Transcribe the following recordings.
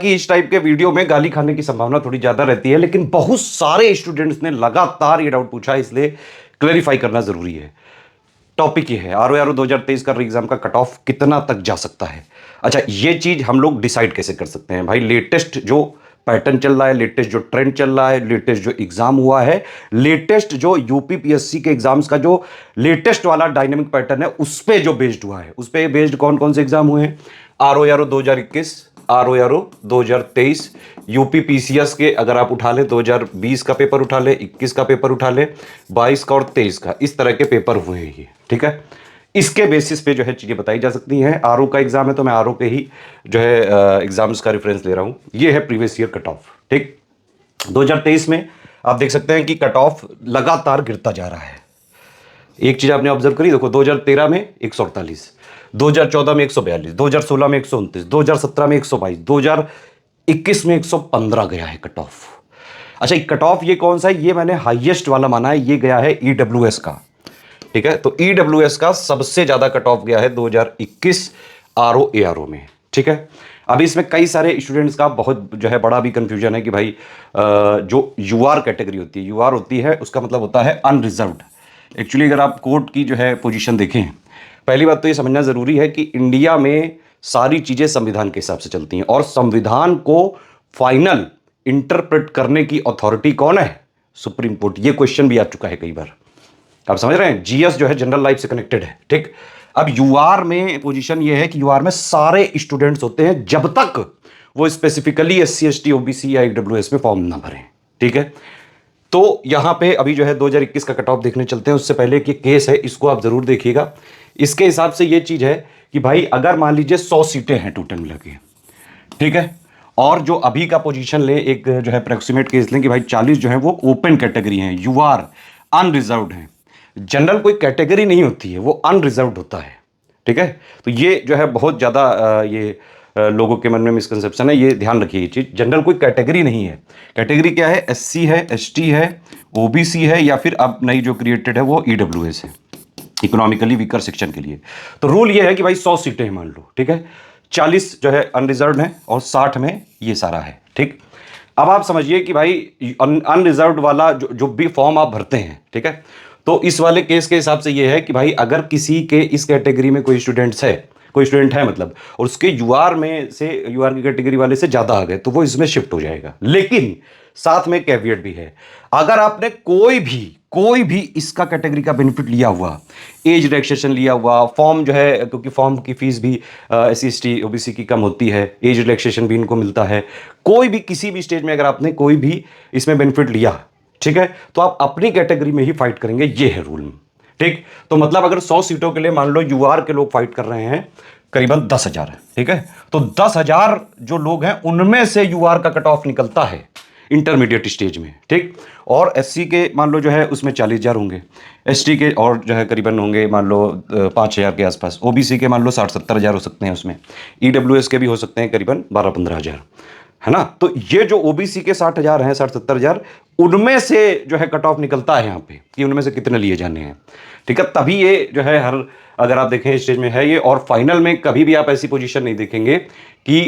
कि इस टाइप के वीडियो में गाली खाने की संभावना थोड़ी ज्यादा रहती है, लेकिन बहुत सारे स्टूडेंट्स ने लगातार ये डाउट पूछा, इसलिए क्लेरिफाई करना जरूरी है। टॉपिक ये है आरओ 2023 का एग्जाम का कट ऑफ कितना तक जा सकता है। अच्छा, ये चीज हम लोग डिसाइड कैसे कर सकते हैं भाई? लेटेस्ट जो पैटर्न चल रहा है, लेटेस्ट जो ट्रेंड चल रहा है, लेटेस्ट जो एग्जाम हुआ है, लेटेस्ट जो यूपीपीएससी के एग्जाम्स का जो लेटेस्ट वाला डायनेमिक पैटर्न है, उस पे जो बेस्ड हुआ है, उस पे बेस्ड कौन कौन से एग्जाम हुए हैं? आरओ 2021, आरओ 2023, यूपी पीसीएस के अगर आप उठा लें 2020 का पेपर उठा लें, 21 का पेपर उठा लें, 22 का और 23 का, इस तरह के पेपर हुए हैं ये। ठीक है, इसके बेसिस पे जो है चीजें बताई जा सकती हैं। आरओ का एग्जाम है तो मैं आरओ के ही जो है एग्जाम्स का रेफरेंस ले रहा हूं। ये है प्रीवियस ईयर कट ऑफ। ठीक, 2023 में आप देख सकते हैं कि कट ऑफ लगातार गिरता जा रहा है। एक चीज आपने ऑब्जर्व करी, देखो 2013 में 148, 2014 में 142, 2016 में 129, 2017 में 122, 2021 में 115 गया है कट ऑफ। अच्छा, कट ऑफ ये कौन सा है? ये मैंने हाईएस्ट वाला माना है, ये गया है ईडब्ल्यूएस का। ठीक है, तो ईडब्ल्यूएस का सबसे ज्यादा कट ऑफ गया है 2021 आरओ एआरओ में। ठीक है, अभी इसमें कई सारे स्टूडेंट्स का बहुत जो है बड़ा भी कंफ्यूजन है कि भाई जो यूआर कैटेगरी होती है, यूआर होती है उसका मतलब होता है अनरिजर्व्ड। एक्चुअली अगर आप कोर्ट की जो है पोजीशन देखें, पहली बात तो ये समझना जरूरी है कि इंडिया में सारी चीजें संविधान के हिसाब से चलती हैं, और संविधान को फाइनल इंटरप्रेट करने की अथॉरिटी कौन है? Supreme court. ये क्वेश्चन भी आ चुका है कई बार, आप समझ रहे हैं? जीएस जो है जनरल लाइफ से कनेक्टेड है। ठीक, अब यूआर में पोजीशन ये है कि यूआर में सारे स्टूडेंट्स होते हैं जब तक वो स्पेसिफिकली एससी एसटी ओबीसी या ईडब्ल्यूएस में फॉर्म ना भरें। ठीक है, तो यहां पे अभी जो है 2021 का कट ऑफ देखने चलते हैं। उससे पहले एक केस है, इसको आप जरूर देखिएगा। इसके हिसाब से ये चीज है कि भाई अगर मान लीजिए 100 सीटें हैं टोटल मिला के, ठीक है, और जो अभी का पोजीशन ले, एक जो है अप्रोक्सीमेट केस लें कि भाई 40 जो है वो ओपन कैटेगरी हैं, यूआर अनरिजर्व्ड हैं। जनरल कोई कैटेगरी नहीं होती है, वो अनरिजर्व्ड होता है। ठीक है, तो ये जो है बहुत ज़्यादा लोगों के मन में मिसकंसेप्शन है, ये ध्यान रखिए। ये चीज़, जनरल कोई कैटेगरी नहीं है। कैटेगरी क्या है? एससी है, एसटी है, ओबीसी है, या फिर अब नई जो क्रिएटेड है वो ईडब्ल्यूएस है, इकोनॉमिकली वीकर सेक्शन के लिए। तो रूल ये है कि भाई 100 सीटें हैं मान लो, ठीक है, 40 जो है अनरिजर्व्ड है और 60 में ये सारा है। ठीक, अब आप समझिए कि भाई अनरिजर्व्ड वाला जो भी फॉर्म आप भरते हैं, ठीक है, तो इस वाले केस के हिसाब से ये है कि भाई अगर किसी के इस कैटेगरी में कोई स्टूडेंट है मतलब, और उसके यूआर में से, यूआर की कैटेगरी वाले से ज्यादा आ गए, तो वो इसमें शिफ्ट हो जाएगा। लेकिन साथ में कैविएट भी है, अगर आपने कोई भी इसका कैटेगरी का बेनिफिट लिया हुआ, एज रिलैक्सेशन लिया हुआ, फॉर्म जो है, क्योंकि फॉर्म की फीस भी एससी एसटी ओबीसी की कम होती है, एज रिलैक्सेशन भी इनको मिलता है, कोई भी किसी भी स्टेज में अगर आपने कोई भी इसमें बेनिफिट लिया, ठीक है, तो आप अपनी कैटेगरी में ही फाइट करेंगे, ये है रूल। ठीक, तो मतलब अगर 100 सीटों के लिए मान लो यूआर के लोग फाइट कर रहे हैं करीबन 10,000 है, ठीक है, तो 10,000 जो लोग हैं उनमें से यूआर का कट ऑफ निकलता है इंटरमीडिएट स्टेज में। ठीक, और एससी के मान लो जो है उसमें 40,000 होंगे, एसटी के और जो है करीबन होंगे मान लो 5,000 के आसपास, ओबीसी के मान लो 60-70,000 हो सकते हैं, उसमें ईडब्ल्यूएस के भी हो सकते हैं करीबन 12-15,000, है ना। तो ये जो ओबीसी के 60,000 हैं, 60-70,000, उनमें से जो है कट ऑफ निकलता है यहाँ पे कि उनमें से कितने लिए जाने हैं। ठीक है, तभी ये जो है हर, अगर आप देखें स्टेज में है ये, और फाइनल में कभी भी आप ऐसी पोजीशन नहीं देखेंगे कि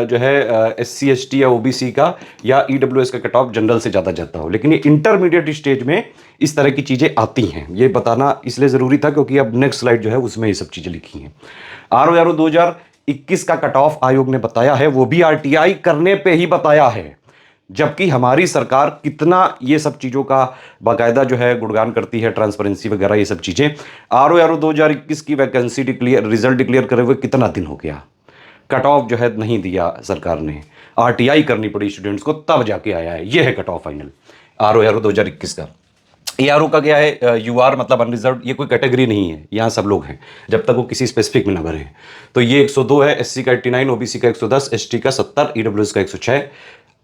जो है एससी एसटी या ओबीसी का या ईडब्ल्यूएस का कट ऑफ जनरल से ज़्यादा जाता हो। लेकिन ये इंटरमीडिएट स्टेज में इस तरह की चीज़ें आती हैं, ये बताना इसलिए ज़रूरी था क्योंकि अब नेक्स्ट स्लाइड जो है उसमें ये सब चीज़ें लिखी हैं। आरओ 2021 का कट ऑफ आयोग ने बताया है, वो भी आरटीआई करने पे ही बताया है, जबकि हमारी सरकार कितना ये सब चीज़ों का बाकायदा जो है गुणगान करती है, ट्रांसपेरेंसी वगैरह ये सब चीज़ें। आरओ 2021 की वैकेंसी रिजल्ट डिक्लेयर करे हुए कितना दिन हो गया, कट ऑफ जो है नहीं दिया सरकार ने, आरटीआई करनी पड़ी स्टूडेंट्स को, तब जाके आया है। ये है कट ऑफ फाइनल आरओ 2021 का। एआरओ का क्या है? यूआर मतलब अनरिजर्व्ड, ये कोई कैटेगरी नहीं है, यहाँ सब लोग हैं जब तक वो किसी स्पेसिफिक में ना भरे। तो ये 102 है, एससी का 89, ओबीसी का 110, एसटी का 70, ईडब्ल्यूएस का 106।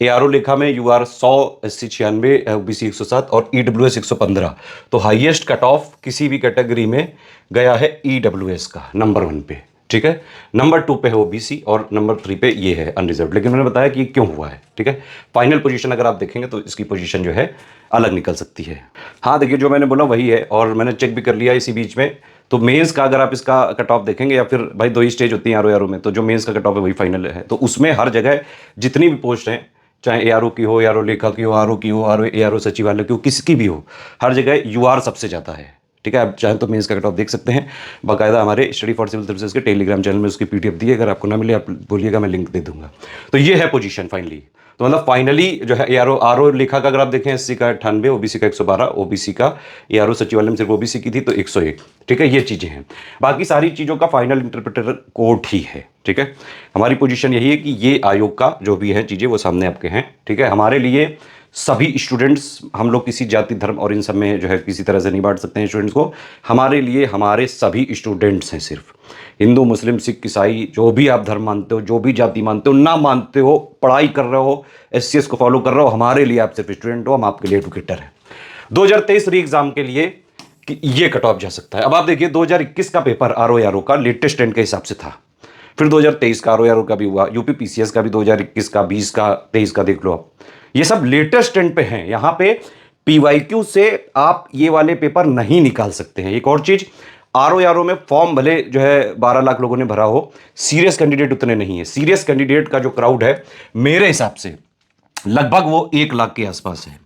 एआरओ लिखा में यूआर 100, एससी 96, ओबीसी 107 और ईडब्ल्यूएस 115। तो हाईएस्ट कट ऑफ किसी भी कैटेगरी में गया है ईडब्ल्यूएस का, नंबर 1 पे। ठीक है। नंबर 2 पे है ओबीसी और नंबर 3 पे ये है अनरिजर्व। लेकिन मैंने बताया कि ये क्यों हुआ है, ठीक है। फाइनल पोजीशन अगर आप देखेंगे तो इसकी पोजीशन जो है अलग निकल सकती है। हाँ देखिए, जो मैंने बोला वही है और मैंने चेक भी कर लिया इसी बीच में। तो मेंस का अगर आप इसका कट ऑफ देखेंगे, या फिर भाई 2 ही स्टेज होती है आरओ में, तो जो मेंस का कट ऑफ है वही फाइनल है। तो उसमें हर जगह जितनी भी पोस्ट हैं, चाहे एआरओ की हो, एआरओ लेखा की हो, आरओ की हो, आरओ एआरओ सचिवालय की हो, किसकी भी हो, हर जगह यूआर सबसे ज़्यादा है, ठीक है। आप चाहें तो मेंस का कट ऑफ देख सकते हैं। बाकायदा हमारे स्टडी फॉर सिविल सर्विसेज के टेलीग्राम चैनल में उसकी पीडीएफ दी है, अगर आपको ना मिले आप बोलिएगा, मैं लिंक दे दूंगा। तो ये है पोजीशन फाइनली। तो मतलब फाइनली जो है एआरओ आरओ लेखा का अगर आप देखें, एससी का 98, ओबीसी का 112, ओबीसी का एआरओ सचिवालय में सिर्फ ओबीसी की थी तो 101, ठीक है। ये चीज़ें हैं, बाकी सारी चीज़ों का फाइनल इंटरप्रेटर कोर्ट ही है, ठीक है। हमारी पोजीशन यही है कि ये आयोग का जो भी है चीज़ें वो सामने आपके हैं, ठीक है। हमारे लिए सभी स्टूडेंट्स, हम लोग किसी जाति धर्म और इन सब में जो है किसी तरह से नहीं बांट सकते हैं स्टूडेंट्स को। हमारे लिए हमारे सभी स्टूडेंट्स हैं, सिर्फ हिंदू मुस्लिम सिख ईसाई, जो भी आप धर्म मानते हो, जो भी जाति मानते हो, ना मानते हो, पढ़ाई कर रहे हो, एससीएस को फॉलो कर रहे हो, हमारे लिए आप सिर्फ स्टूडेंट हो, हम आपके लिए एडवोकेटर हैं। 2023 री एग्जाम के लिए कि ये कट ऑफ जा सकता है। अब आप देखिए 2021 का पेपर आरओ का लेटेस्ट ट्रेंड के हिसाब से था, फिर 2023 का आरओ का भी हुआ, यूपी पीसीएस का भी 2021 का, 20 का, 23 का देख लो आप, ये सब लेटेस्ट ट्रेंड पे हैं। यहां पे पीवाईक्यू से आप ये वाले पेपर नहीं निकाल सकते हैं। एक और चीज, आरओ में फॉर्म भले जो है 12 लाख लोगों ने भरा हो, सीरियस कैंडिडेट उतने नहीं है। सीरियस कैंडिडेट का जो क्राउड है मेरे हिसाब से लगभग वो 1 लाख के आसपास है,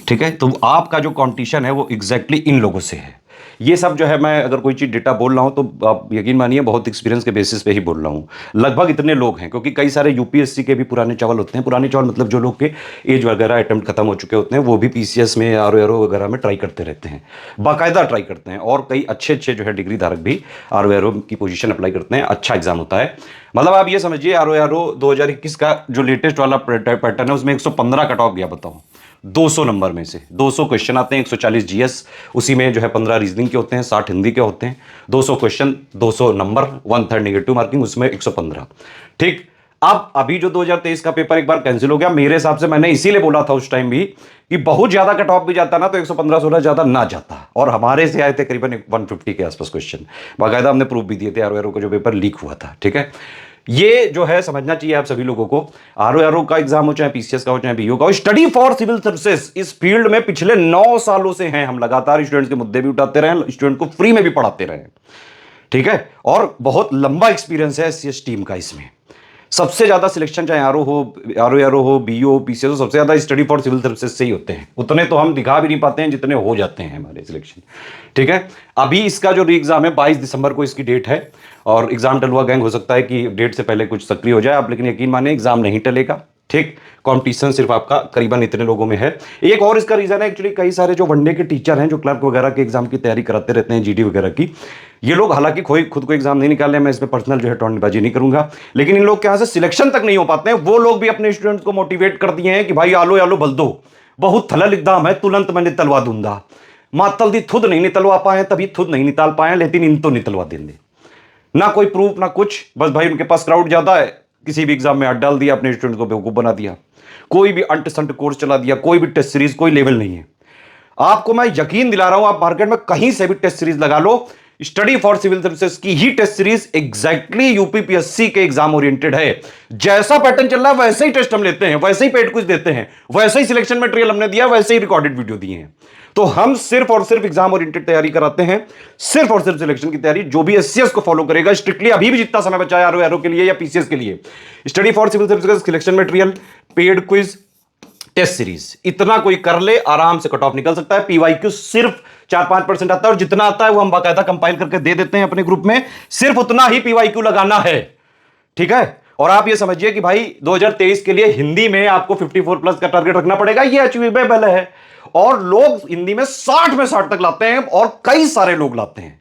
ठीक है। तो आपका जो कॉम्पिटिशन है वो एग्जैक्टली इन लोगों से है। ये सब जो है, मैं अगर कोई चीज़ डेटा बोल रहा हूं तो आप यकीन मानिए बहुत एक्सपीरियंस के बेसिस पे ही बोल रहा हूं। लगभग इतने लोग हैं, क्योंकि कई सारे यूपीएससी के भी पुराने चावल होते हैं। पुराने चावल मतलब जो लोग के एज वगैरह अटेम्प्ट खत्म हो चुके होते हैं, वो भी पीसीएस में आरओ वगैरह में ट्राई करते रहते हैं, बाकायदा ट्राई करते हैं। और कई अच्छे अच्छे जो है डिग्री धारक भी आरओ की पोजीशन अप्लाई करते हैं। अच्छा एग्जाम होता है। मतलब आप ये समझिए आरओ 2021 का जो लेटेस्ट वाला पैटर्न है उसमें 115 कट ऑफ गया, बताओ 200 नंबर में से 200 क्वेश्चन आते हैं, 140 जीएस, उसी में जो है 15 रीजनिंग के होते हैं, 60 हिंदी के होते हैं। 200 क्वेश्चन, 200 नंबर, 1/3 नेगेटिव मार्किंग, उसमें 115, ठीक। अब अभी जो 2023 का पेपर एक बार कैंसिल हो गया, मेरे हिसाब से मैंने इसीलिए बोला था उस टाइम भी कि बहुत ज्यादा कट ऑफ भी जाता ना तो 115-16 ज्यादा ना जाता, और हमारे से आए थे करीबन 150 के आसपास क्वेश्चन। बाकायदा हमने प्रूफ भी दिए थे आरओ का जो पेपर लीक हुआ था, ठीक है। ये जो है समझना चाहिए आप सभी लोगों को, आरओ का एग्जाम हो, चाहे पीसीएस का हो, चाहे बीओ का हो, स्टडी फॉर सिविल सर्विसेज इस फील्ड में पिछले 9 सालों से हैं। हम लगातार स्टूडेंट्स के मुद्दे भी उठाते रहे, स्टूडेंट को फ्री में भी पढ़ाते रहे, ठीक है। और बहुत लंबा एक्सपीरियंस है एससीएस टीम का इसमें। सबसे ज्यादा सिलेक्शन चाहे आरओ हो, बीओ, पीसीएस हो, सबसे ज्यादा स्टडी फॉर सिविल सर्विसेज से ही होते हैं। उतने तो हम दिखा भी नहीं पाते हैं जितने हो जाते हैं हमारे सिलेक्शन, ठीक है। अभी इसका जो री एग्जाम है 22 दिसंबर को इसकी डेट है, और एग्जाम टलुआ गैंग हो सकता है कि डेट से पहले कुछ सक्रिय हो जाए आप, लेकिन यकीन मानिए एग्जाम नहीं टलेगा, ठीक। कंपटीशन सिर्फ आपका करीबन इतने लोगों में है। एक और इसका रीजन है एक्चुअली, कई सारे जो वनडे के टीचर हैं, जो क्लर्क वगैरह के एग्जाम की तैयारी कराते रहते हैं, जीडी वगैरह की, ये लोग हालांकि खुद को एग्जाम नहीं निकाल रहे, मैं इसमें पर्सनल जो है टोंटबाजी नहीं करूंगा, लेकिन इन लोग के यहां से सिलेक्शन तक नहीं हो पाते हैं। वो लोग भी अपने स्टूडेंट्स को मोटिवेट कर दिए हैं कि भाई आलो बल दो, बहुत थलल एग्जाम है, तुरंत मैं निकलवा दूंगा। मातल दी खुद नहीं निकलवा पाए, तभी खुद नहीं निकाल पाए, लेकिन इन तो निकलवा देंगे। ना कोई प्रूफ ना कुछ, बस भाई उनके पास क्राउड ज्यादा है, किसी भी एग्जाम में हाथ डाल दिया, अपने स्टूडेंट को बेवकूफ बना दिया, कोई भी अंट संट कोर्स चला दिया, कोई भी टेस्ट सीरीज, कोई लेवल नहीं है। आपको मैं यकीन दिला रहा हूं, आप मार्केट में कहीं से भी टेस्ट सीरीज लगा लो, स्टडी फॉर सिविल सर्विसेज की ही टेस्ट सीरीज एग्जैक्टली यूपीपीएससी के एग्जाम ओरिएंटेड है। जैसा पैटर्न चल रहा है वैसे ही टेस्ट हम लेते हैं, वैसे ही पेड क्विज देते हैं, वैसे ही सिलेक्शन मटेरियल हमने दिया, वैसे ही रिकॉर्डेड वीडियो दिए हैं। तो हम सिर्फ और सिर्फ एग्जाम ओरिएंटेड तैयारी कराते हैं, सिर्फ और सिर्फ सिलेक्शन की तैयारी। जो भी एससीएस को फॉलो करेगा स्ट्रिक्टली, अभी भी जितना समय बचा है आरओ के लिए या पीसीएस के लिए, study for civil services, selection material, paid quiz, test series, इतना कोई कर ले आराम से कट ऑफ निकल सकता है। पीवाईक्यू सिर्फ 4-5% आता है, और जितना आता है वो हम बाकायदा कंपाइल करके दे देते हैं अपने ग्रुप में, सिर्फ उतना ही पीवाईक्यू लगाना है, ठीक है। और आप ये समझिए कि भाई 2023 के लिए हिंदी में आपको 54+ का टारगेट रखना पड़ेगा, ये अचीवेबल है। और लोग हिंदी में 60 में 60 तक लाते हैं, और कई सारे लोग लाते हैं।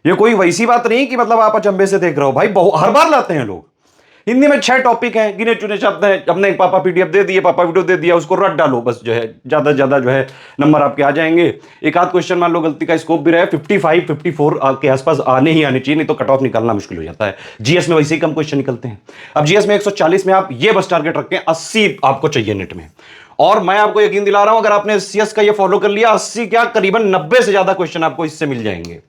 ये कोई वैसी बात नहीं कि मतलब आप अचंभे से देख रहे हो, भाई हर बार लाते हैं लोग। हिंदी में 6 टॉपिक हैं, गिने चुने शब्द हैं, हमने पापा पीडीएफ दे दिए, पापा वीडियो दे दिया, उसको रट डालो, बस जो है ज्यादा से ज्यादा जो है नंबर आपके आ जाएंगे। एक आध क्वेश्चन मान लो गलती का स्कोप भी रहे, 55-54 के आसपास आने ही आने चाहिए, नहीं तो कट ऑफ निकालना मुश्किल हो जाता है। जीएस में वैसे ही कम क्वेश्चन निकलते हैं। अब जीएस में 140 में आप ये बस टारगेट रखें, 80 आपको चाहिए नेट में। और मैं आपको यकीन दिला रहा हूं, अगर आपने सीएस का ये फॉलो कर लिया, 80 क्या करीबन 90 से ज्यादा क्वेश्चन आपको इससे मिल जाएंगे,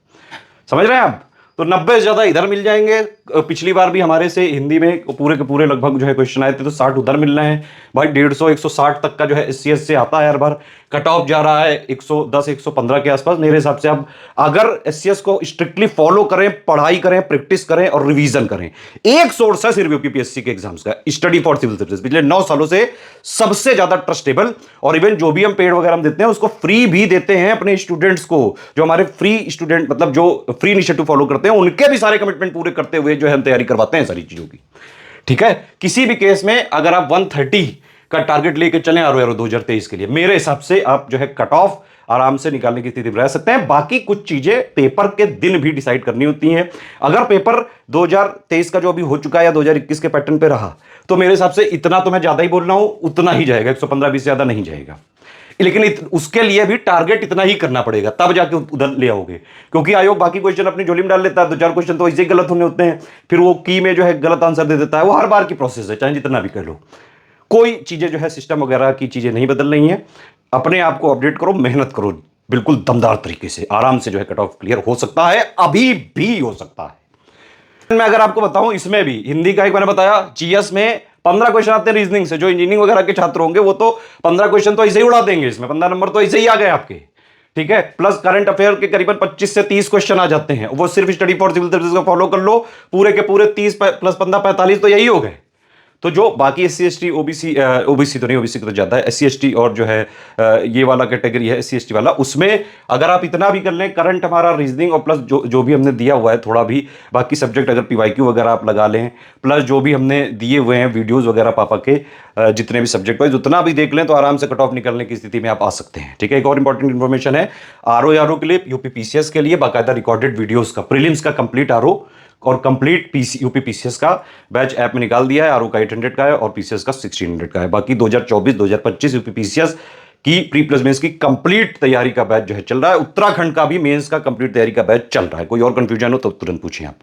समझ रहे हैं आप। तो 90 से ज्यादा इधर मिल जाएंगे। पिछली बार भी हमारे से हिंदी में पूरे के पूरे लगभग जो है क्वेश्चन आए थे, तो 60 उधर मिल रहे हैं भाई। 150 160 तक का जो है एससीएस से आता है हर बार। कट ऑफ जा रहा है 110 115 के आसपास मेरे हिसाब से। अब अगर एससीएस को स्ट्रिक्टली फॉलो करें, पढ़ाई करें, प्रैक्टिस करें और रिवीजन करें, एक सोर्स है सिर्फ यूपीपीएससी के एग्जाम्स का, स्टडी फॉर सिविल सर्विसेज, पिछले 9 सालों से सबसे ज्यादा ट्रस्टेबल। और इवन जो भी हम पेड वगैरह हम देते हैं उसको फ्री भी देते हैं अपने स्टूडेंट्स को। जो हमारे फ्री स्टूडेंट मतलब जो फ्री इनिशिएटिव फॉलो करते हैं उनके भी सारे कमिटमेंट पूरे करते हुए जो है हम तैयारी करवाते हैं सारी चीजों की। ठीक है, किसी भी केस में अगर आप 130 का टारगेट लेके चलें आरओ 2023 के लिए, मेरे हिसाब से आप जो है कट ऑफ आराम से निकालने की स्थिति में रह सकते हैं। बाकी कुछ चीजें पेपर के दिन भी डिसाइड करनी होती हैं। अगर पेपर 2023 का जो अभी हो चुका है या 2021 के पैटर्न पे रहा, तो मेरे हिसाब से इतना तो मैं ज्यादा ही बोल रहा हूं, उतना ही जाएगा, 115-20 ज्यादा नहीं जाएगा। लेकिन उसके लिए भी टारगेट इतना ही करना पड़ेगा, तब जाके उधर ले आओगे। क्योंकि आयोग बाकी क्वेश्चन अपनी झोली में डाल लेता है, 2-4 क्वेश्चन तो ऐसे ही गलत होने होते हैं, फिर वो की में जो है गलत आंसर दे देता है। वो हर बार की प्रोसेस है, चाहे जितना भी कर लो। कोई चीजें जो है सिस्टम वगैरह की चीजें नहीं बदल रही हैं। अपने आप को अपडेट करो, मेहनत करो, बिल्कुल दमदार तरीके से आराम से जो है कट ऑफ क्लियर हो सकता है, अभी भी हो सकता है। मैं अगर आपको बताऊं, इसमें भी हिंदी का एक मैंने बताया, जीएस में 15 क्वेश्चन आते हैं रीजनिंग से। जो इंजीनियरिंग वगैरह के छात्र होंगे वो तो 15 क्वेश्चन तो ऐसे ही उड़ा देंगे, इसमें 15 नंबर तो ऐसे ही आ गए आपके। ठीक है, प्लस करंट अफेयर के करीबन 25 से 30 क्वेश्चन आ जाते हैं। वो सिर्फ स्टडी फॉर सिविल सर्विसेज को फॉलो कर लो, पूरे के पूरे 30 प्लस 15 45 तो यही हो गए। तो जो बाकी एससी एसटी ओबीसी, ओबीसी तो नहीं, ओबीसी को तो ज्यादा है, एससी एसटी और जो है ये वाला कैटेगरी है एससी एसटी वाला, उसमें अगर आप इतना भी कर लें, करंट हमारा रीजनिंग और प्लस जो भी हमने दिया हुआ है थोड़ा भी, बाकी सब्जेक्ट अगर पीवाईक्यू वगैरह आप लगा लें, प्लस जो भी हमने दिए हुए हैं वीडियोज वगैरह पापा के, जितने भी सब्जेक्ट वाइज उतना भी देख लें, तो आराम से कट ऑफ निकलने की स्थिति में आप आ सकते हैं। ठीक है, एक और इंपॉर्टेंट इन्फॉर्मेशन है, आरओ के लिए, यूपीपीसीएस के लिए बाकायदा रिकॉर्डेड वीडियोज का, प्रीलिम्स का कंप्लीट आरओ और कंप्लीट यूपी पीसीएस का बैच ऐप में निकाल दिया है। आरओ का 800 का है और पीसीएस का 1600 का है। बाकी 2024-2025 यूपी पीसीएस की प्री प्लस मेंस की कंप्लीट तैयारी का बैच जो है चल रहा है। उत्तराखंड का भी मेंस का कंप्लीट तैयारी का बैच चल रहा है। कोई और कंफ्यूजन हो तो तुरंत पूछें आप।